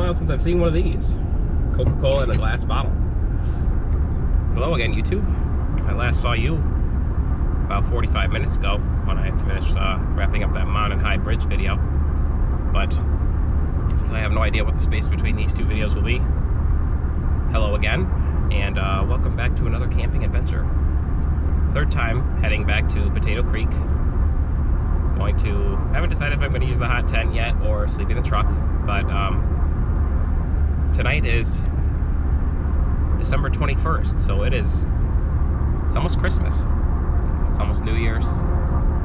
while since I've seen one of these. Coca-Cola in a glass bottle. Hello again, YouTube. I last saw you about 45 minutes ago when I finished wrapping up that Mountain High Bridge video. But since I have no idea what the space between these two videos will be, hello again, and welcome back to another camping adventure. Third time heading back to Potato Creek. Haven't decided if I'm going to use the hot tent yet or sleep in the truck, but tonight is December 21st, so it's almost Christmas. It's almost New Year's.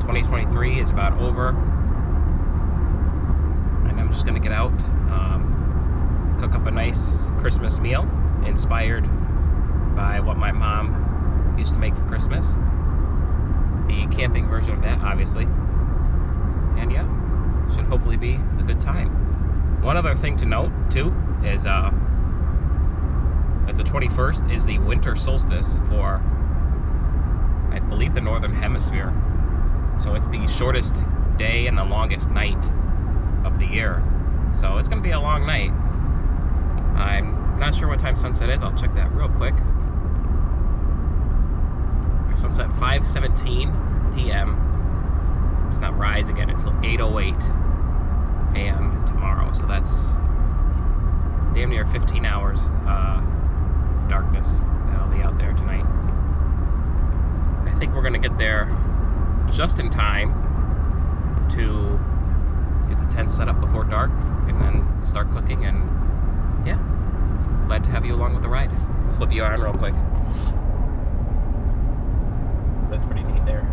2023 is about over, and I'm just going to get out, cook up a nice Christmas meal inspired by what my mom used to make for Christmas. The camping version of that, obviously. And yeah, should hopefully be a good time. One other thing to note, too, is that the 21st is the winter solstice for, I believe, the northern hemisphere. So it's the shortest day and the longest night of the year. So it's going to be a long night. I'm not sure what time sunset is. I'll check that real quick. Sunset 5:17 p.m. does not rise again until 8:08 a.m. tomorrow. So that's damn near 15 hours darkness that'll be out there tonight. I think we're gonna get there just in time to get the tent set up before dark and then start cooking, and yeah, glad to have you along with the ride. I'll flip you on real quick. So that's pretty neat there.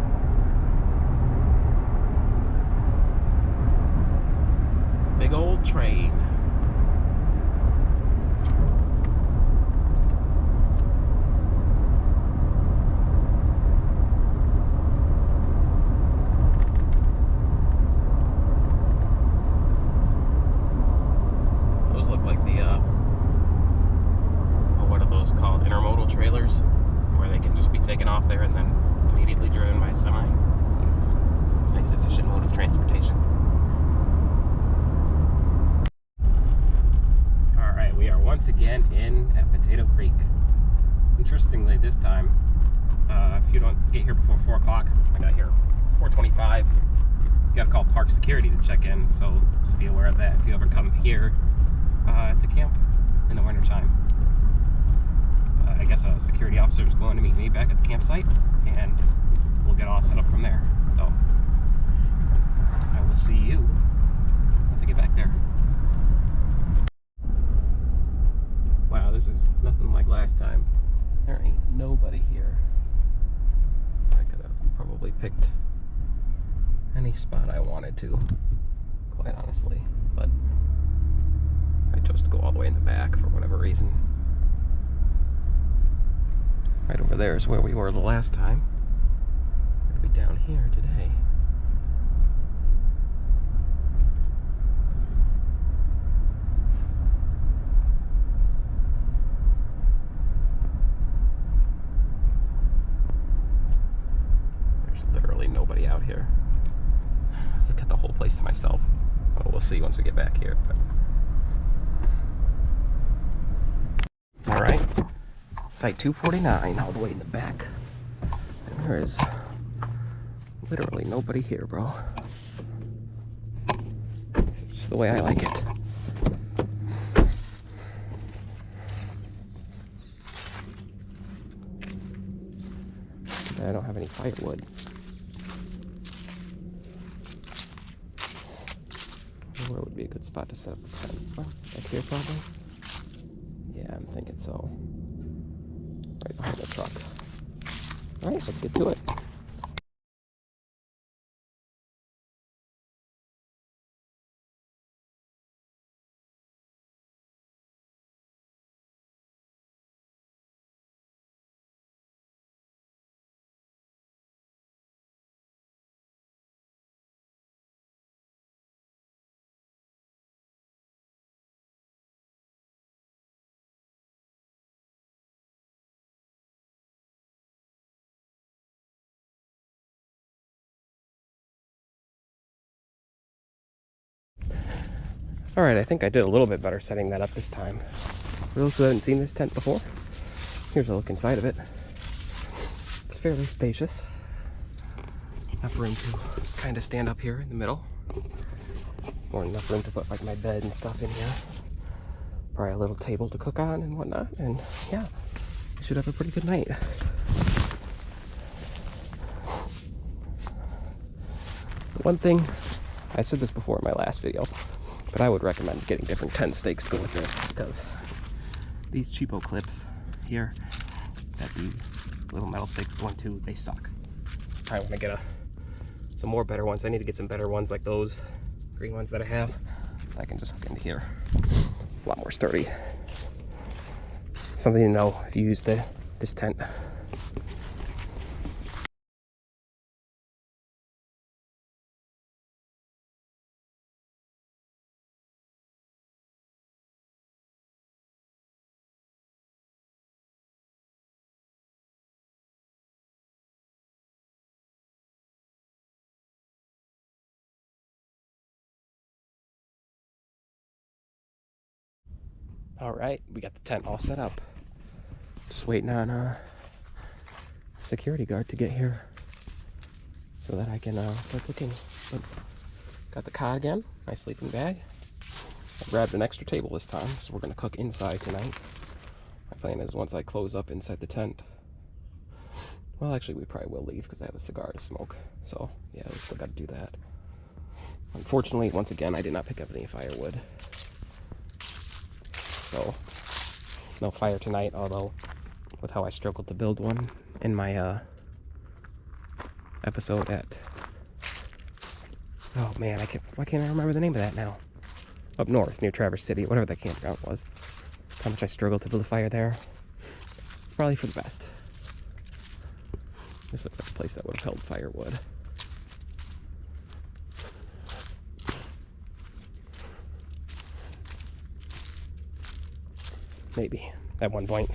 Big old train. Those look like the, what are those called? Intermodal trailers, where they can just be taken off there and then immediately driven by a semi. Nice efficient mode of transportation. We are once again in at Potato Creek. Interestingly, this time, if you don't get here before 4 o'clock, I got here 4:25. You gotta call park security to check in, so just be aware of that if you ever come here to camp in the wintertime. I guess a security officer is going to meet me back at the campsite, and we'll get all set up from there. So I will see you once I get back there. Wow, this is nothing like last time. There ain't nobody here. I could have probably picked any spot I wanted to, quite honestly, but I chose to go all the way in the back for whatever reason. Right over there is where we were the last time. We're gonna be down here today. Literally nobody out here. I've got the whole place to myself. Well, we'll see once we get back here. But all right, site 249, all the way in the back. And there is literally nobody here, bro. This is just the way I like it. I don't have any firewood. Where would be a good spot to set up a tent? Oh, back here probably? Yeah, I'm thinking so. Right behind the truck. Alright, let's get to it. Alright, I think I did a little bit better setting that up this time. For those who haven't seen this tent before, here's a look inside of it. It's fairly spacious. Enough room to kind of stand up here in the middle. Or enough room to put like my bed and stuff in here. Probably a little table to cook on and whatnot. And yeah, we should have a pretty good night. One thing, I said this before in my last video, but I would recommend getting different tent stakes to go with this, because these cheapo clips here that the little metal stakes go into, they suck. I want to get some more better ones. I need to get some better ones like those green ones that I have. I can just hook into here. A lot more sturdy. Something to know if you use this tent. All right, we got the tent all set up. Just waiting on a security guard to get here so that I can start cooking. But got the cot again, my sleeping bag. I grabbed an extra table this time, so we're gonna cook inside tonight. My plan is once I close up inside the tent, well, actually we probably will leave because I have a cigar to smoke. So yeah, we still gotta do that. Unfortunately, once again, I did not pick up any firewood. So no fire tonight, although with how I struggled to build one in my episode at, oh man, why can't I remember the name of that now? Up north near Traverse City, whatever that campground was. How much I struggled to build a fire there. It's probably for the best. This looks like a place that would have held firewood. Maybe at one point.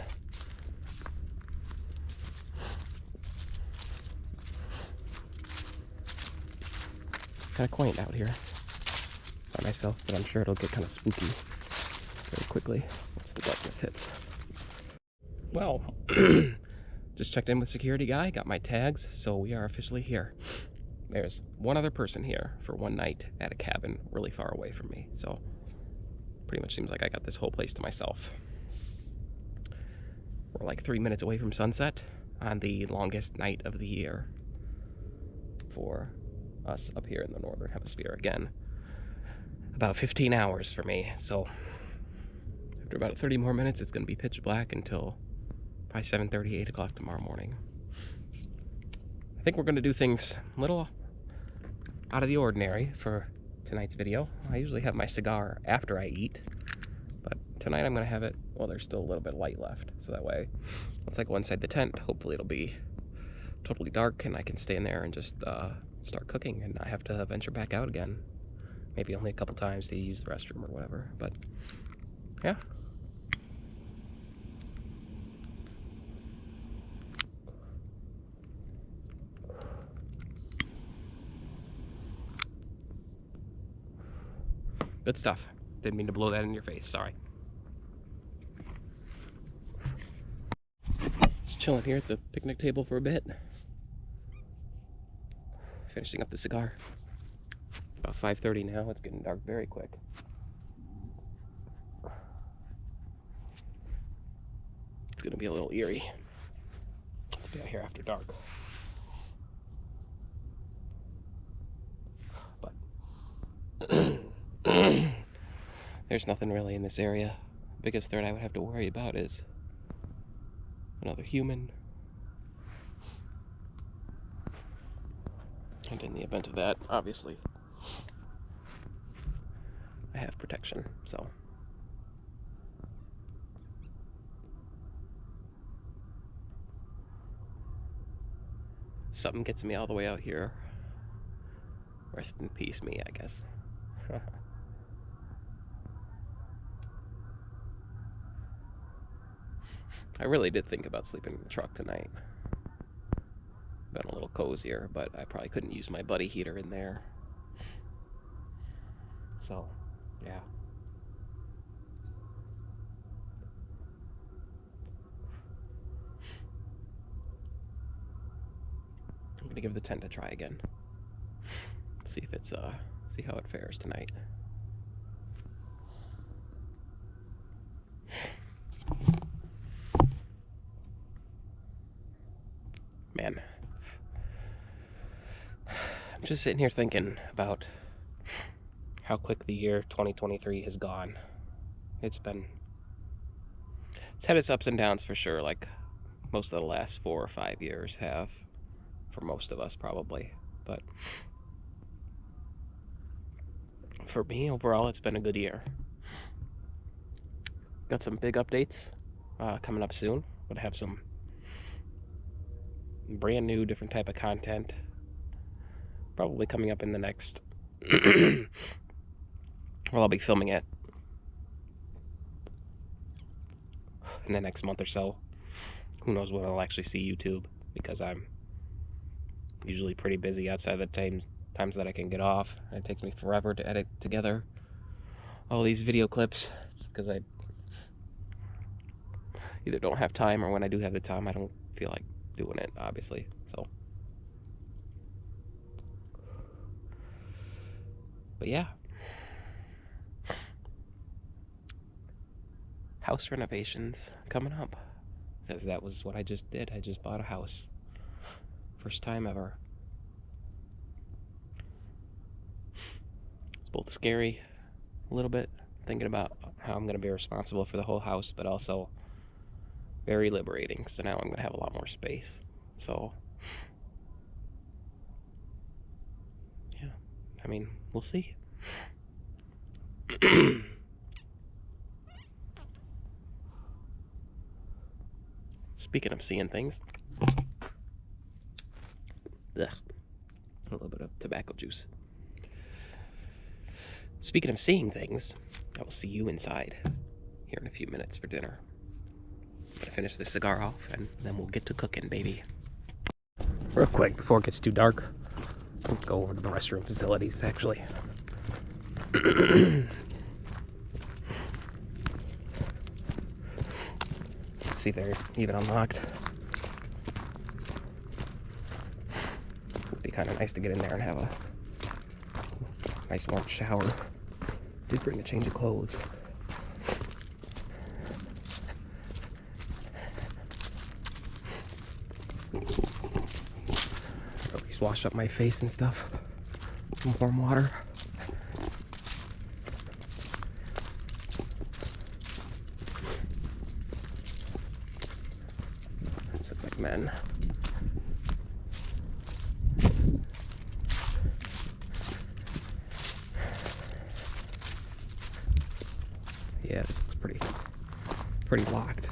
Kind of quaint out here by myself, but I'm sure it'll get kind of spooky very quickly once the darkness hits. Well, just checked in with security guy, got my tags, so we are officially here. There's one other person here for one night at a cabin really far away from me, so pretty much seems like I got this whole place to myself. We're like 3 minutes away from sunset on the longest night of the year for us up here in the northern hemisphere. Again, about 15 hours for me, so after about 30 more minutes it's going to be pitch black until probably 7:30, 8 o'clock tomorrow morning. I think we're going to do things a little out of the ordinary for tonight's video. I usually have my cigar after I eat, but tonight I'm going to have it while there's still a little bit of light left, so that way once I go inside the tent, hopefully it'll be totally dark and I can stay in there and just start cooking and not have to venture back out again. Maybe only a couple times to use the restroom or whatever, but yeah. Good stuff. Didn't mean to blow that in your face, sorry. Just chilling here at the picnic table for a bit. Finishing up the cigar. About 5:30 now, it's getting dark very quick. It's gonna be a little eerie to be out here after dark. But there's nothing really in this area. The biggest threat I would have to worry about is another human. And in the event of that, obviously, I have protection, so. Something gets me all the way out here. Rest in peace, me, I guess. I really did think about sleeping in the truck tonight. Been a little cozier, but I probably couldn't use my buddy heater in there. So, yeah. I'm gonna give the tent a try again. See if it's see how it fares tonight. Man, I'm just sitting here thinking about how quick the year 2023 has gone. It's had its ups and downs for sure, like most of the last 4 or 5 years have, for most of us probably. But for me, overall, it's been a good year. Got some big updates coming up soon. Gonna have some brand new, different type of content probably coming up in the next well, I'll be filming it in the next month or so. Who knows when I'll actually see YouTube, because I'm usually pretty busy outside the times that I can get off. It takes me forever to edit together all these video clips, because I either don't have time, or when I do have the time, I don't feel like doing it, obviously. So, but yeah, house renovations coming up, because that was what I just did. I just bought a house, first time ever. It's both scary a little bit, thinking about how I'm going to be responsible for the whole house, but also very liberating, so now I'm going to have a lot more space. So yeah, I mean, we'll see. Speaking of seeing things, ugh, a little bit of tobacco juice. Speaking of seeing things, I will see you inside here in a few minutes for dinner. I'm gonna finish this cigar off, and then we'll get to cooking, baby. Real quick, before it gets too dark, I'll go over to the restroom facilities, actually. See if they're even unlocked. Would be kind of nice to get in there and have a nice warm shower. Did bring a change of clothes. At least wash up my face and stuff. Some warm water. This looks like men. Yeah, this looks pretty locked.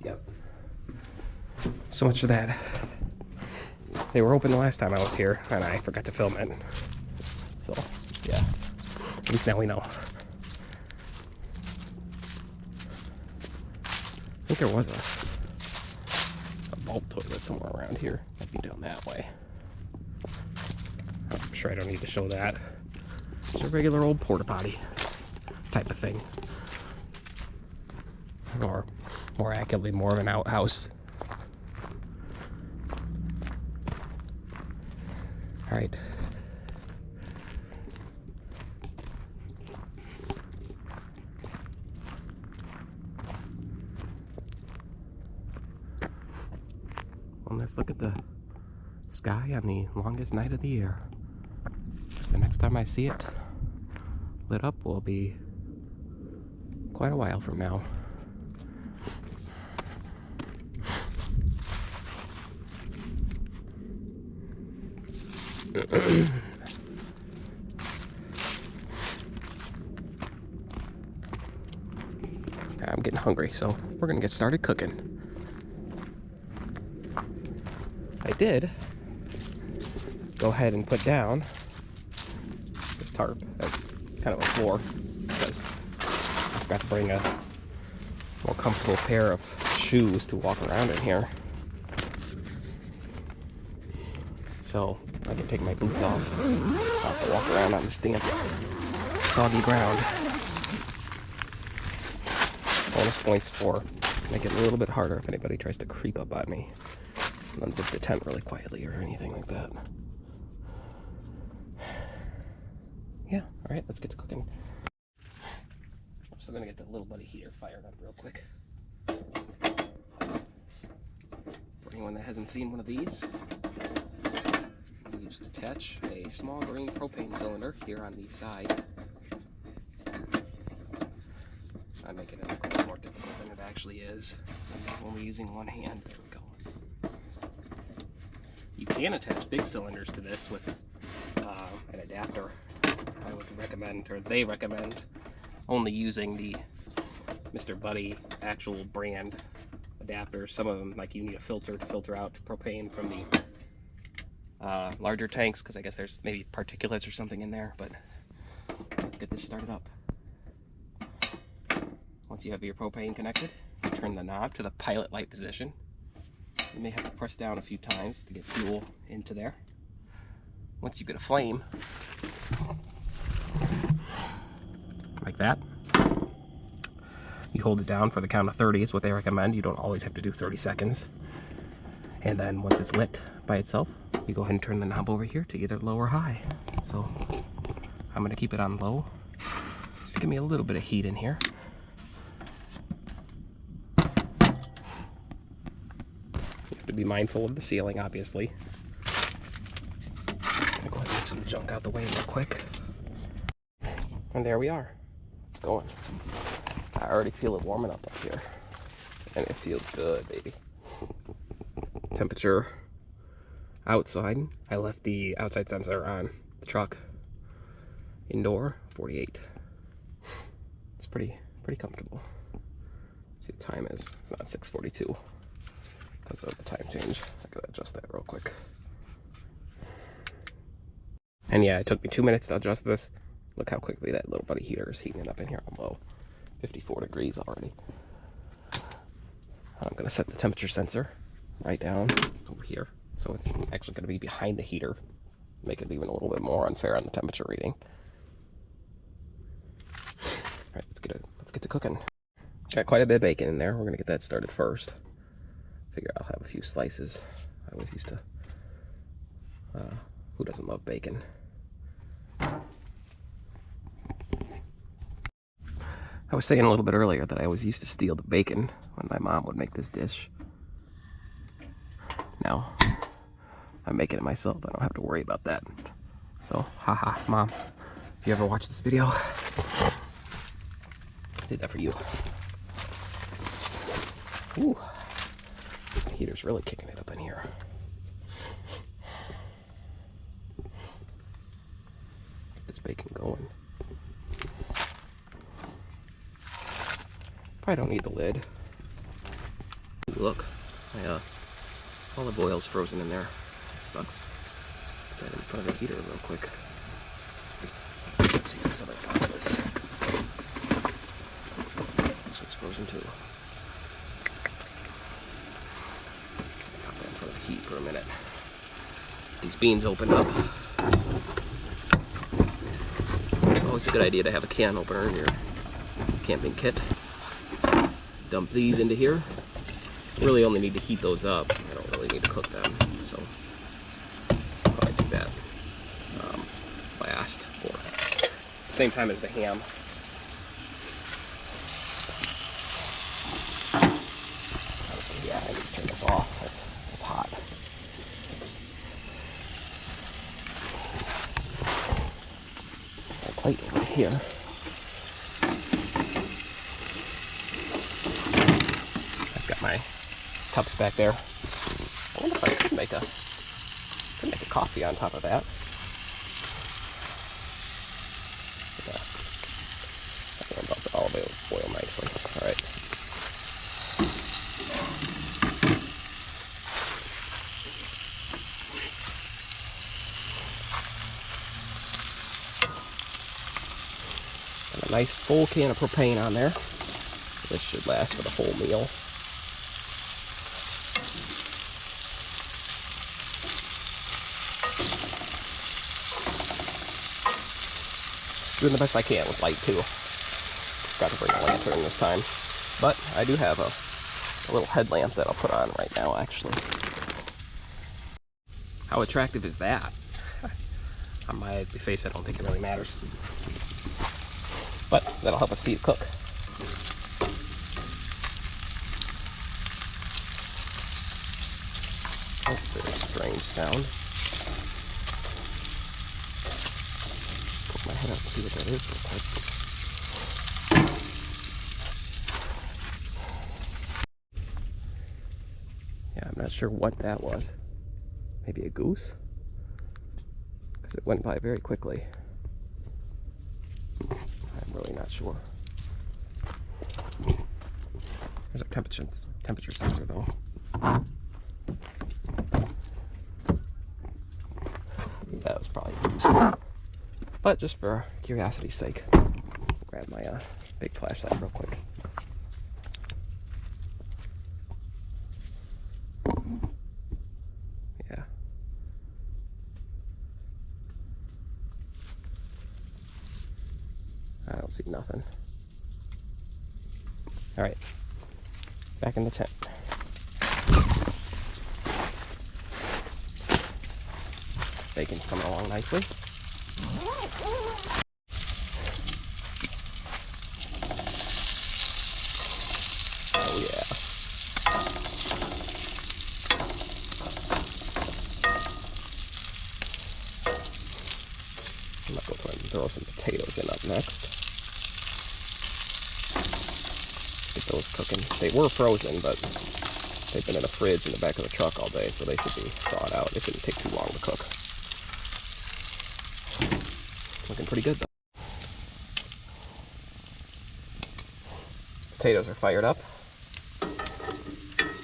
Yep. So much for that. They were open the last time I was here, and I forgot to film it. So, yeah. At least now we know. I think there was a bulb toilet somewhere around here. Might be down that way. I'm sure I don't need to show that. It's a regular old porta potty type of thing. Or more accurately, more of an outhouse. Alright. Well, let's look at the sky on the longest night of the year. Because the next time I see it lit up will be quite a while from now. I'm getting hungry, so we're gonna get started cooking. I did go ahead and put down this tarp as kind of a floor, because I forgot to bring a more comfortable pair of shoes to walk around in here. So I can take my boots off. I'll have to walk around on this damp, soggy ground. Bonus points for make it a little bit harder if anybody tries to creep up on me. Unzip the tent really quietly or anything like that. Yeah, alright, let's get to cooking. I'm still gonna get the little buddy heater fired up real quick. For anyone that hasn't seen one of these, you just attach a small green propane cylinder here on the side. I'm making it look a little more difficult than it actually is. So I'm only using one hand. There we go. You can attach big cylinders to this with an adapter. I would recommend, or they recommend, only using the Mr. Buddy actual brand adapters. Some of them, like, you need a filter to filter out propane from the larger tanks, because I guess there's maybe particulates or something in there. But let's get this started up. Once you have your propane connected, you turn the knob to the pilot light position. You may have to press down a few times to get fuel into there. Once you get a flame, like that, you hold it down for the count of 30 is what they recommend. You don't always have to do 30 seconds. And then once it's lit by itself, you go ahead and turn the knob over here to either low or high. So I'm going to keep it on low just to give me a little bit of heat in here. To be mindful of the ceiling, obviously. I'm gonna go ahead and move some junk out the way real quick. And there we are. It's going. I already feel it warming up here. And it feels good, baby. Temperature outside. I left the outside sensor on the truck. Indoor, 48. It's pretty comfortable. Let's see what the time is. It's not 6:42. Because of the time change. I gotta adjust that real quick. And yeah, it took me 2 minutes to adjust this. Look how quickly that little buddy heater is heating it up in here on low. 54 degrees already. I'm gonna set the temperature sensor right down over here. So it's actually gonna be behind the heater. Make it even a little bit more unfair on the temperature reading. Alright, let's get to cooking. Got quite a bit of bacon in there. We're gonna get that started first. Figure I'll have a few slices. I always used to, who doesn't love bacon? I was saying a little bit earlier that I always used to steal the bacon when my mom would make this dish. Now, I'm making it myself. I don't have to worry about that. So, haha, Mom, if you ever watch this video, I did that for you. Ooh. The heater's really kicking it up in here. Get this bacon going. Probably don't need the lid. Ooh, look, my olive oil's frozen in there. That sucks. Put that in front of the heater real quick. Let's see this other part of this. This one's frozen too. Heat for a minute. These beans open up. Always a good idea to have a can opener in your camping kit. Dump these into here. Really only need to heat those up. I don't really need to cook them, so I do that last for the same time as the ham. Honestly, yeah, I need to turn this off. It's hot. A plate over here. I've got my cups back there. I wonder if I could make a coffee on top of that. Yeah. I think I'm about to olive oil nicely. All right. A nice full can of propane on there. This should last for the whole meal. Doing the best I can with light too. Forgot to bring a lantern this time. But I do have a little headlamp that I'll put on right now, actually. How attractive is that? On my face, I don't think it really matters. But that'll help us see it cook. Oh, very strange sound. Put my head out and see what that is real quick. Yeah, I'm not sure what that was. Maybe a goose? Because it went by very quickly. I'm really not sure. There's our temperature sensor though. That was probably a goose. But just for curiosity's sake, I'll grab my big flashlight real quick. Yeah. I don't see nothing. All right, back in the tent. Bacon's coming along nicely. Oh yeah. I'm gonna go ahead and throw some potatoes in up next. Get those cooking. They were frozen, but they've been in a fridge in the back of the truck all day, so they should be thawed out. It shouldn't take too long to cook. Looking pretty good though. Potatoes are fired up.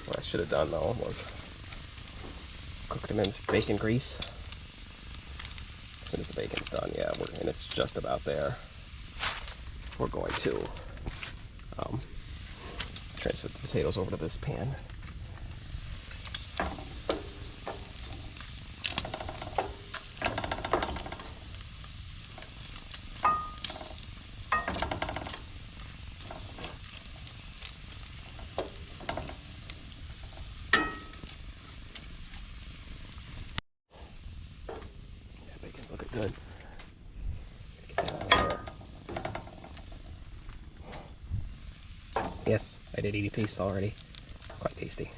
What I should have done though was cooked them in bacon grease. As soon as the bacon's done, yeah, and it's just about there, we're going to transfer the potatoes over to this pan. Yeah, bacon's looking good. Get that out of there. Yes, I did eat a piece already. Quite tasty.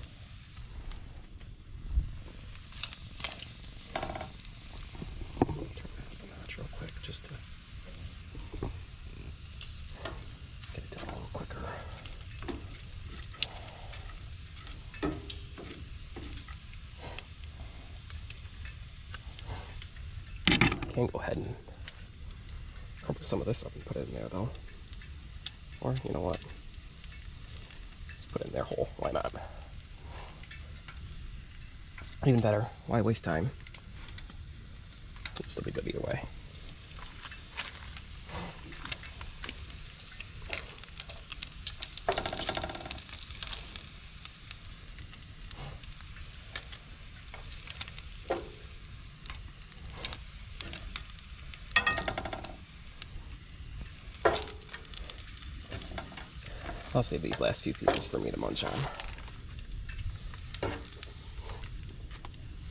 Turn that up a notch real quick just to get it done a little quicker. I can go ahead and crumple some of this up and put it in there though. Or, you know what? Put it in there whole. Why not? Even better. Why waste time? It'll still be good either way. I'll save these last few pieces for me to munch on.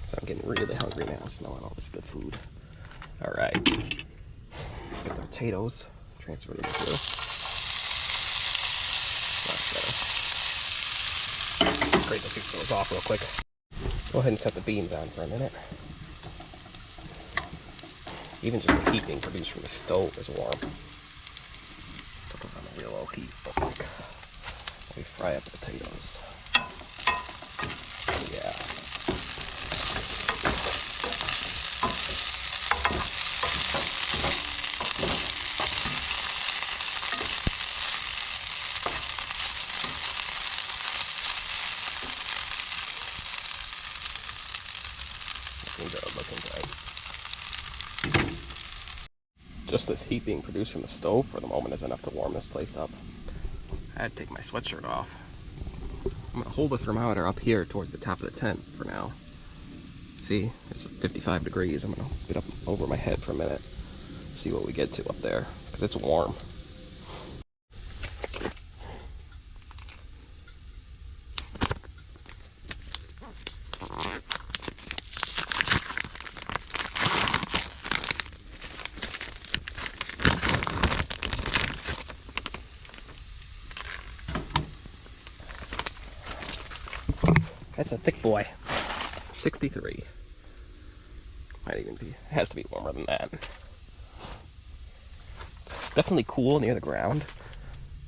So I'm getting really hungry now, smelling all this good food. All right, let's get the potatoes, transfer them here. That's better. Great to take those off real quick. Go ahead and set the beans on for a minute. Even just the heat being produced from the stove is warm. Put those on a real low heat real quick. We fry up the potatoes. Yeah. Looking good. Just this heat being produced from the stove for the moment is enough to warm this place up. I had to take my sweatshirt off. I'm gonna hold the thermometer up here towards the top of the tent for now. See, it's 55 degrees. I'm gonna get up over my head for a minute, see what we get to up there, because it's warm. That's a thick boy. 63. Might even be, it has to be warmer than that. It's definitely cool near the ground.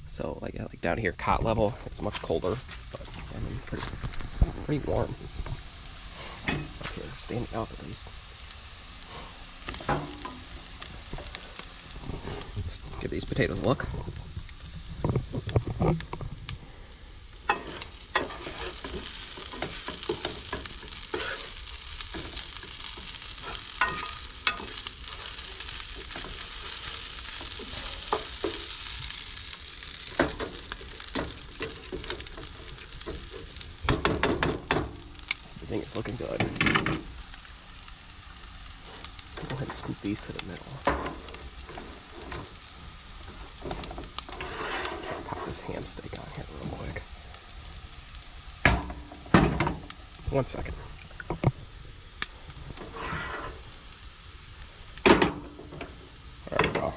So like down here, cot level, it's much colder, but I mean pretty warm. Up here, standing up at least. Just give these potatoes a look. Everything is looking good. Go ahead and scoop these to the middle. Pop this ham steak on here real quick. 1 second. There we go.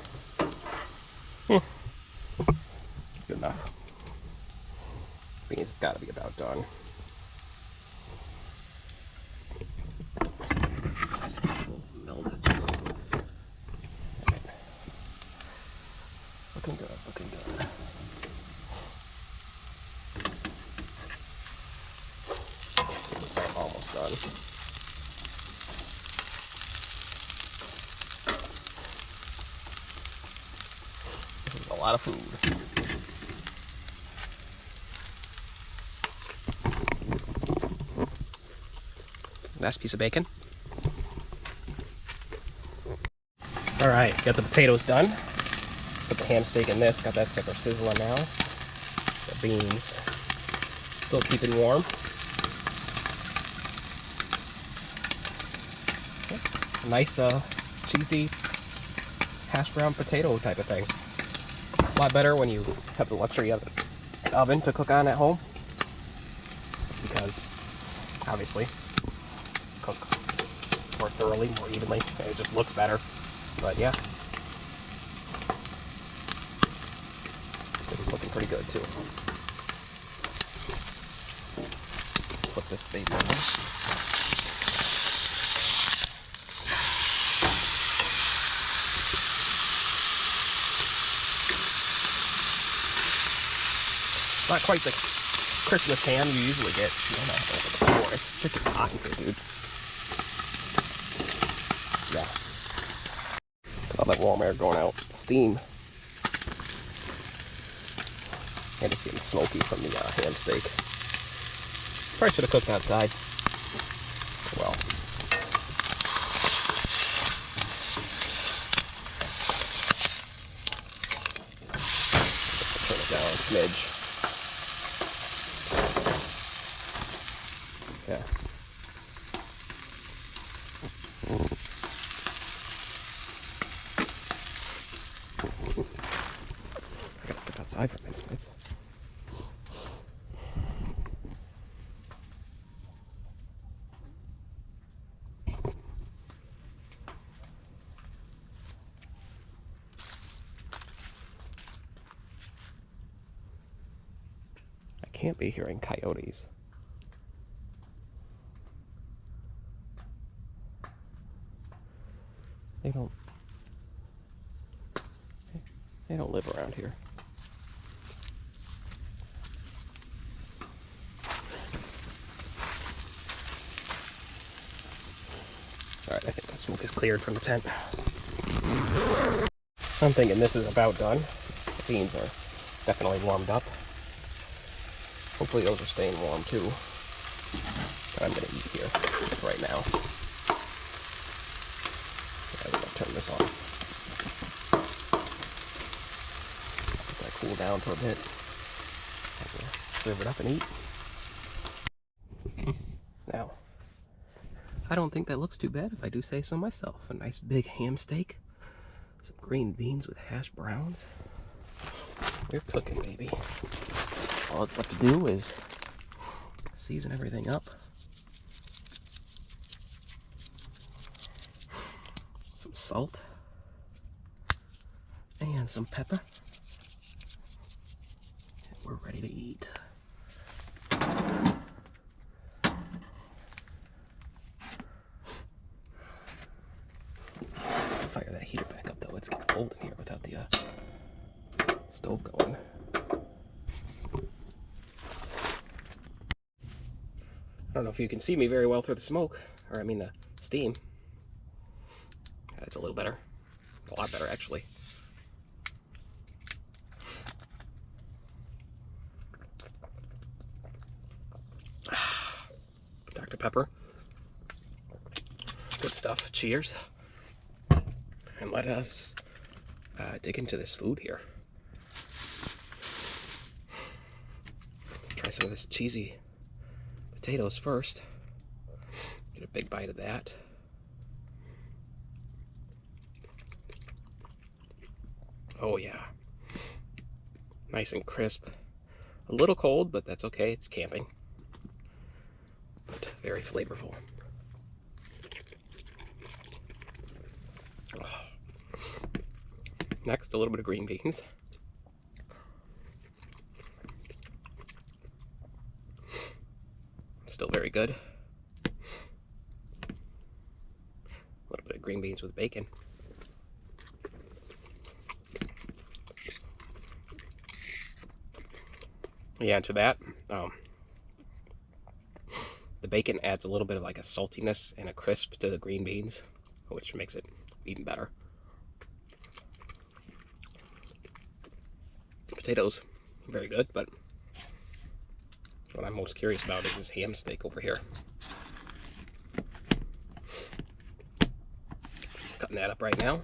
Good enough. I think it's got to be about done. Looking good, looking good. Almost done. This is a lot of food. Nice piece of bacon. All right, got the potatoes done. Put the ham steak in this, got that sucker sizzling now. The beans still keeping warm. Nice cheesy hash brown potato type of thing. A lot better when you have the luxury of an oven to cook on at home, because obviously cook more thoroughly, more evenly, and it just looks better. But yeah. This is looking pretty good too. Flip this baby on. Not quite the Christmas ham you usually get at the store. It's freaking hot in here, dude. Yeah. All that warm air going out. Steam. And it's getting smoky from the ham steak. Probably should have cooked outside. Well. Turn it down a smidge. Yeah. I gotta step outside for a minute. I can't be hearing coyotes. They don't live around here. Alright, I think the smoke is cleared from the tent. I'm thinking this is about done. The beans are definitely warmed up. Hopefully those are staying warm too. But I'm going to eat here right now. I'm going to turn this on. Let that cool down for a bit. Serve it up and eat. Now, I don't think that looks too bad if I do say so myself. A nice big ham steak, some green beans with hash browns. We're cooking, baby. All it's left to do is season everything up. Some salt and some pepper. And we're ready to eat. cold in here without the stove going. I don't know if you can see me very well through the smoke, or I mean the steam. That's a little better. A lot better, actually. Dr. Pepper. Good stuff. Cheers. And let us dig into this food here. Try some of this cheesy potatoes first. Get a big bite of that. Oh yeah. Nice and crisp. A little cold, but that's okay. It's camping. But very flavorful. Next, a little bit of green beans. Still very good. A little bit of green beans with bacon. Yeah, and to that, the bacon adds a little bit of like a saltiness and a crisp to the green beans, which makes it even better. Potatoes, very good, but what I'm most curious about is this ham steak over here. Cutting that up right now.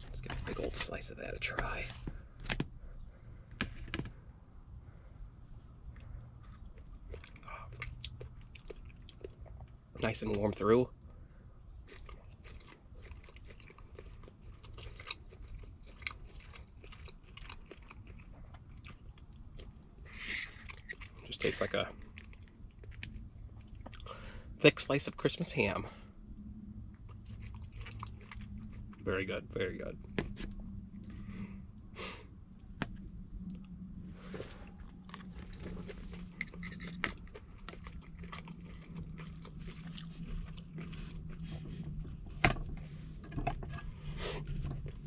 Let's give a big old slice of that a try. Nice and warm through. Just tastes like a thick slice of Christmas ham. Very good, very good.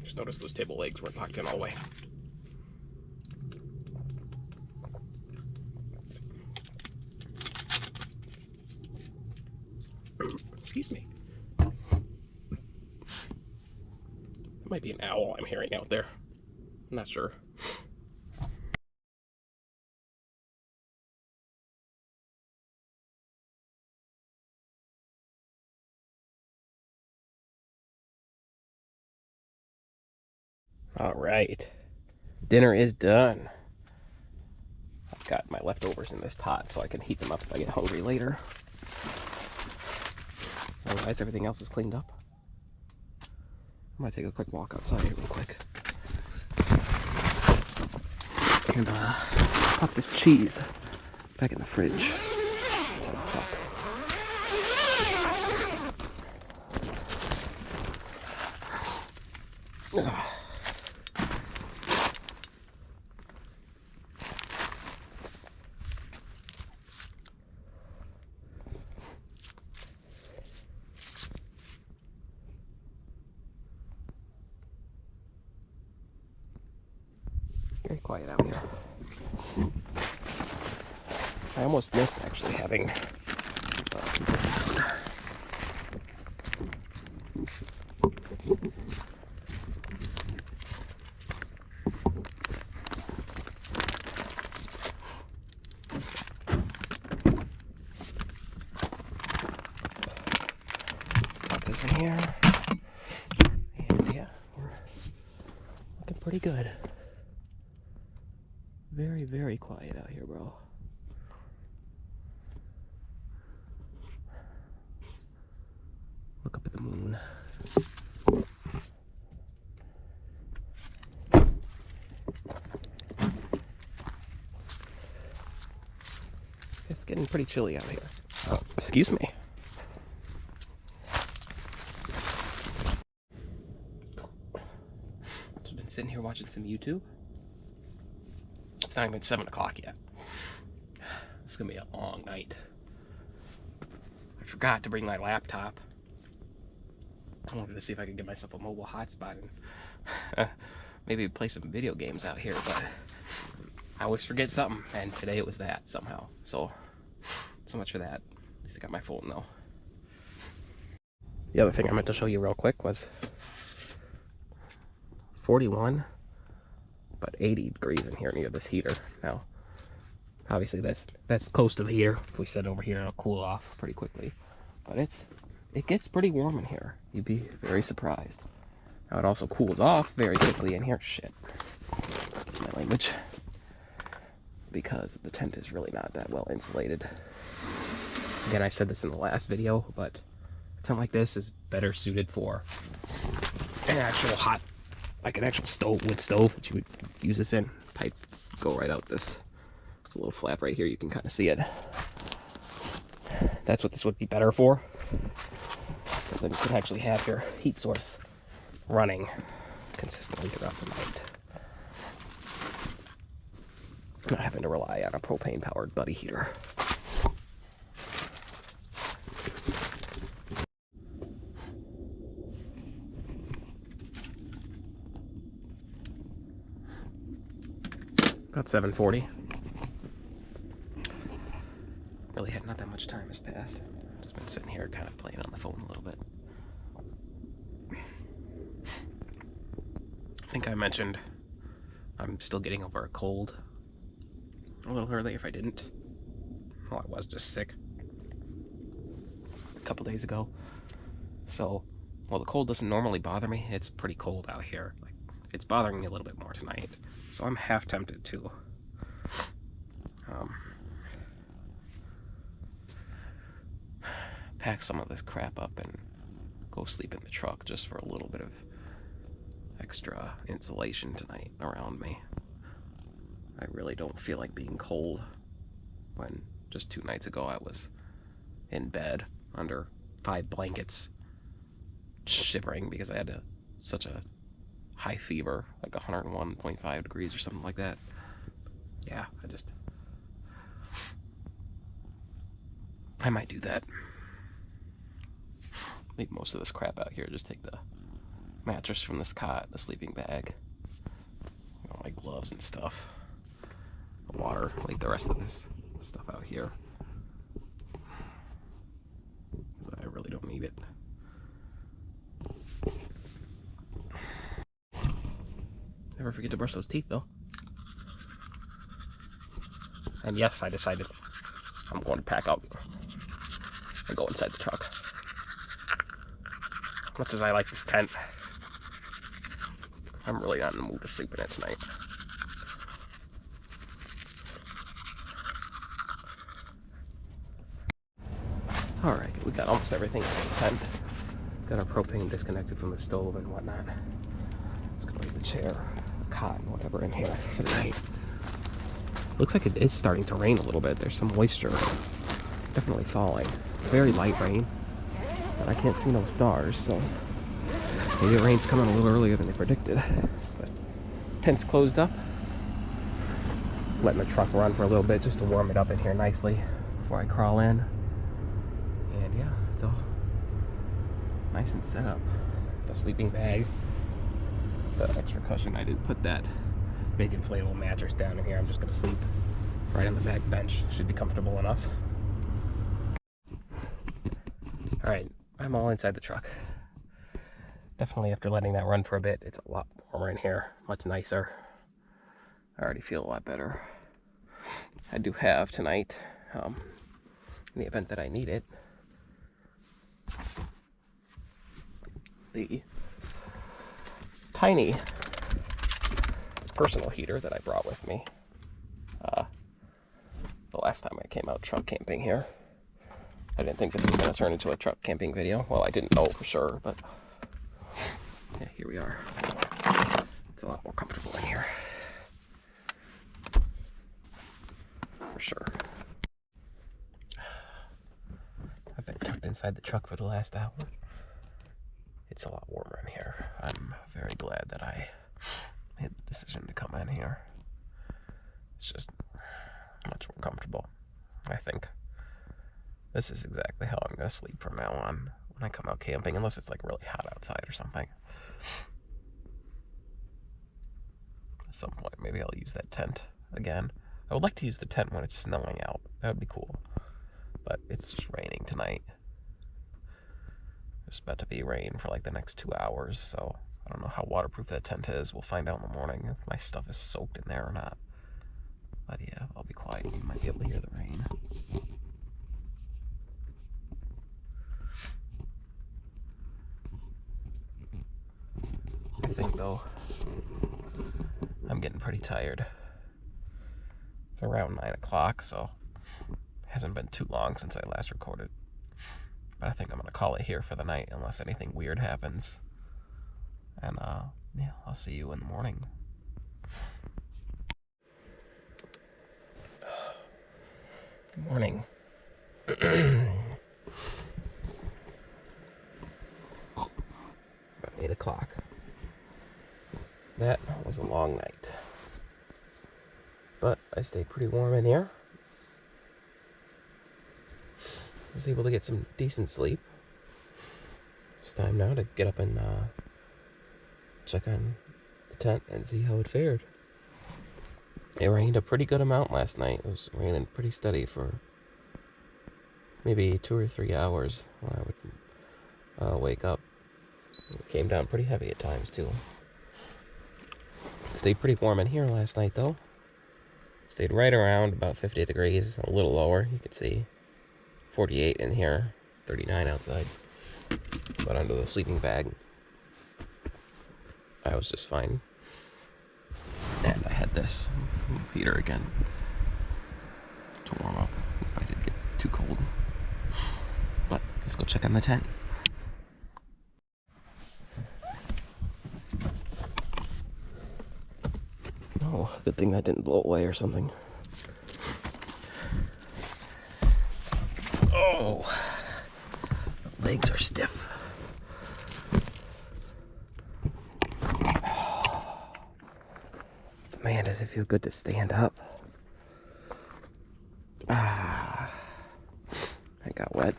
Just notice those table legs weren't locked in all the way. Excuse me. That might be an owl I'm hearing out there. I'm not sure. All right. Dinner is done. I've got my leftovers in this pot so I can heat them up if I get hungry later. Otherwise, everything else is cleaned up. I'm gonna take a quick walk outside here real quick. And pop this cheese back in the fridge. Very quiet out here. I almost miss actually having pop this in here. And yeah, we're looking pretty good. Very, very quiet out here, bro. Look up at the moon. It's getting pretty chilly out here. Oh, excuse me. Just been sitting here watching some YouTube. It's not even 7 o'clock yet. It's gonna be a long night. I forgot to bring my laptop. I wanted to see if I could get myself a mobile hotspot and Maybe play some video games out here, but I always forget something, and today it was that somehow. So much for that. At least I got my phone though. The other thing I meant to show you real quick was 41, but 80 degrees in here near this heater. Now, obviously that's close to the heater. If we sit over here, it'll cool off pretty quickly. But it gets pretty warm in here. You'd be very surprised. Now it also cools off very quickly in here. Shit. Excuse my language. Because the tent is really not that well insulated. Again, I said this in the last video, but a tent like this is better suited for an actual hot, like an actual stove, wood stove that you would use this in. Pipe go right out this. There's a little flap right here, you can kind of see it. That's what this would be better for. Because then you could actually have your heat source running consistently throughout the night. Not having to rely on a propane powered buddy heater. About 7:40. Really had not that much time has passed. Just been sitting here kind of playing on the phone a little bit. I think I mentioned I'm still getting over a cold a little early if I didn't. Well, I was just sick a couple days ago. So, while the cold doesn't normally bother me, it's pretty cold out here. Like, it's bothering me a little bit more tonight. So I'm half tempted to pack some of this crap up and go sleep in the truck just for a little bit of extra insulation tonight around me. I really don't feel like being cold when just 2 nights ago I was in bed under 5 blankets shivering because I had such a high fever, like 101.5 degrees or something like that. Yeah, I might do that. Leave most of this crap out here. Just take the mattress from this cot, the sleeping bag, my gloves and stuff, the water, leave the rest of this stuff out here. So I really don't need it. Never forget to brush those teeth though. And yes, I decided I'm going to pack up and go inside the truck. As much as I like this tent, I'm really not in the mood to sleep in it tonight. Alright, we got almost everything in the tent. Got our propane disconnected from the stove and whatnot. Just gonna leave the chair, the cot, and whatever in here for the night. Looks like it is starting to rain a little bit. There's some moisture definitely falling. Very light rain, but I can't see no stars, so maybe the rain's coming a little earlier than they predicted. But tent's closed up. Letting the truck run for a little bit just to warm it up in here nicely before I crawl in. And yeah, it's all nice and set up. The sleeping bag, the extra cushion. I didn't put that big inflatable mattress down in here. I'm just gonna sleep right on the back bench. Should be comfortable enough. Alright, I'm all inside the truck. Definitely after letting that run for a bit, it's a lot warmer in here, much nicer. I already feel a lot better. I do have tonight, in the event that I need it, the tiny personal heater that I brought with me the last time I came out truck camping here. I didn't think this was going to turn into a truck camping video. Well, I didn't know for sure, but yeah, here we are. It's a lot more comfortable in here. For sure. I've been tucked inside the truck for the last hour. It's a lot warmer in here. I'm very glad that I made the decision to come in here. It's just much more comfortable, I think. This is exactly how I'm going to sleep from now on when I come out camping, unless it's like really hot outside or something. some point. Maybe I'll use that tent again. I would like to use the tent when it's snowing out. That would be cool. But it's just raining tonight. There's about to be rain for like the next 2 hours, so I don't know how waterproof that tent is. We'll find out in the morning if my stuff is soaked in there or not. But yeah, I'll be quiet. You might be able to hear the rain. I think, though, I'm getting pretty tired. It's around 9 o'clock, so it hasn't been too long since I last recorded. But I think I'm going to call it here for the night unless anything weird happens. And, yeah, I'll see you in the morning. Good morning. About 8 o'clock. That was a long night. But I stayed pretty warm in here. Was able to get some decent sleep. It's time now to get up and check on the tent and see how it fared. It rained a pretty good amount last night. It was raining pretty steady for maybe 2 or 3 hours when I would wake up. It came down pretty heavy at times too. It stayed pretty warm in here last night though. Stayed right around about 50 degrees, a little lower. You could see 48 in here, 39 outside. But under the sleeping bag, I was just fine. And I had this heater again to warm up if I did get too cold. But let's go check on the tent. Oh, good thing that didn't blow away or something. Oh, legs are stiff. Man, does it feel good to stand up. I got wet.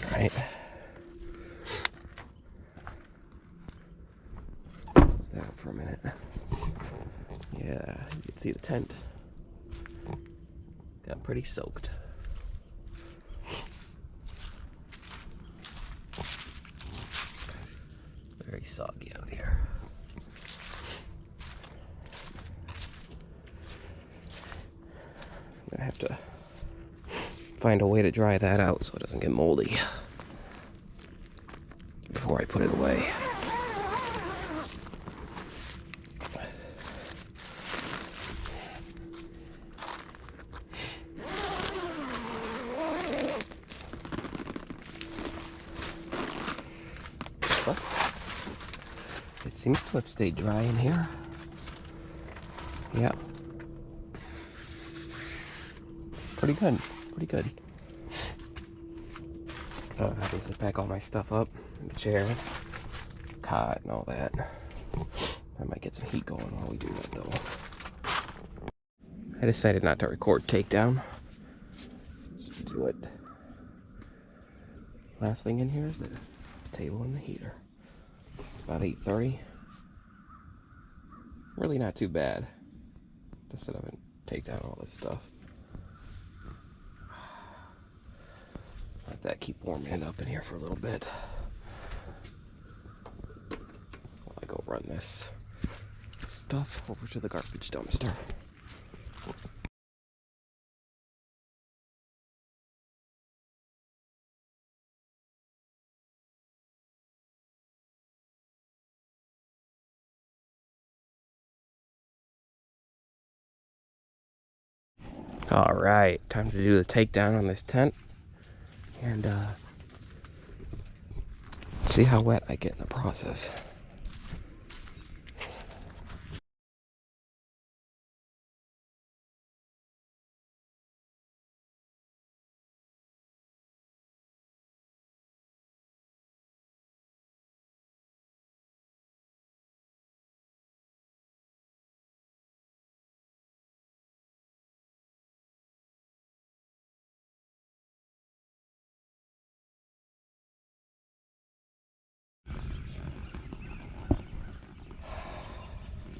Alright. Close that up for a minute. Yeah, you can see the tent. Got pretty soaked. Very soggy out here. I'm gonna have to find a way to dry that out so it doesn't get moldy before I put it away. But it seems to have stayed dry in here. Yeah. Pretty good. Pretty good. Obviously pack all my stuff up in the chair, cot, and all that. I might get some heat going while we do that, though. I decided not to record takedown. Just do it. Last thing in here is the table and the heater. It's about 8:30. Really not too bad. Just sit up and take down all this stuff. Let that keep warming it up in here for a little bit while I go run this stuff over to the garbage dumpster. All right, time to do the takedown on this tent and see how wet I get in the process.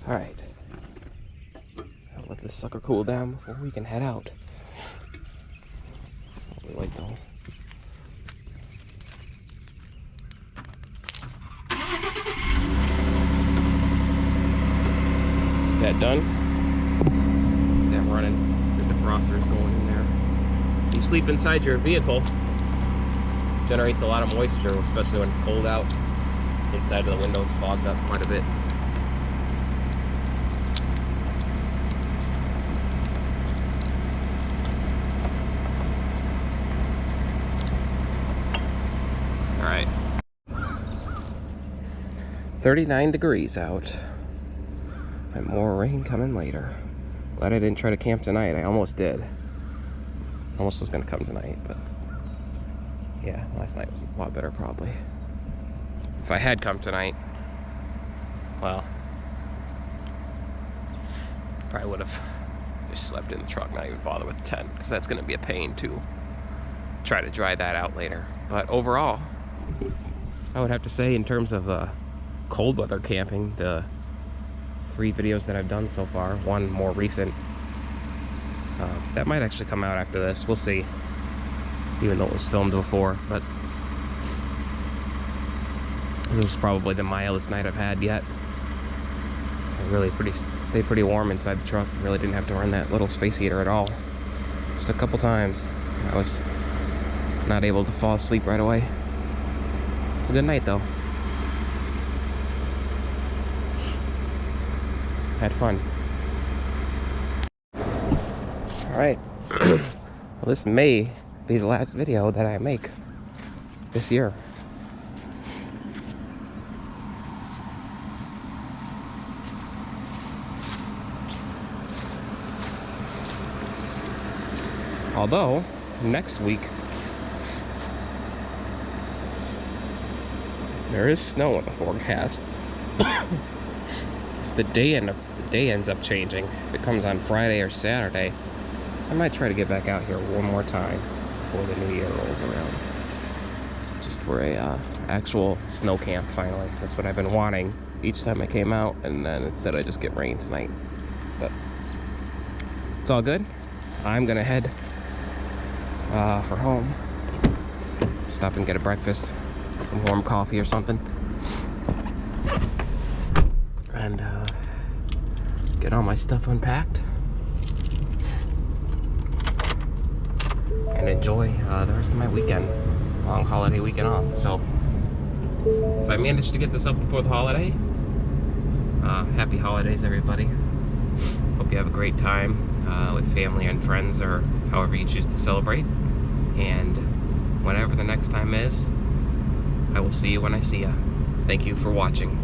Alright. I'll let this sucker cool down before we can head out. Wait though. That done. That running. The defroster is going in there. You sleep inside your vehicle. Generates a lot of moisture, especially when it's cold out. Inside of the windows fogged up quite a bit. Alright. 39 degrees out. And more rain coming later. Glad I didn't try to camp tonight. I almost did. Almost was gonna come tonight, but yeah, last night was a lot better probably. If I had come tonight, well, probably would have just slept in the truck, not even bother with the tent, because that's gonna be a pain to try to dry that out later. But overall, I would have to say in terms of cold weather camping, the 3 videos that I've done so far, one more recent, that might actually come out after this, we'll see, even though it was filmed before, but this was probably the mildest night I've had yet. I really stayed pretty warm inside the truck. Really didn't have to run that little space heater at all. Just a couple times. I was not able to fall asleep right away. It's a good night though. Had fun. Alright. Well, this may be the last video that I make this year. Although, next week, there is snow in the forecast. The day ends up changing. If it comes on Friday or Saturday, I might try to get back out here one more time before the new year rolls around. Just for a actual snow camp finally. That's what I've been wanting each time I came out, and then instead I just get rain tonight. But it's all good. I'm gonna head for home. Stop and get a breakfast, some warm coffee or something, and get all my stuff unpacked and enjoy the rest of my weekend, long holiday weekend off. So if I manage to get this up before the holiday, happy holidays everybody. Hope you have a great time with family and friends, or however you choose to celebrate. And whenever the next time is, I will see you when I see you. Thank you for watching.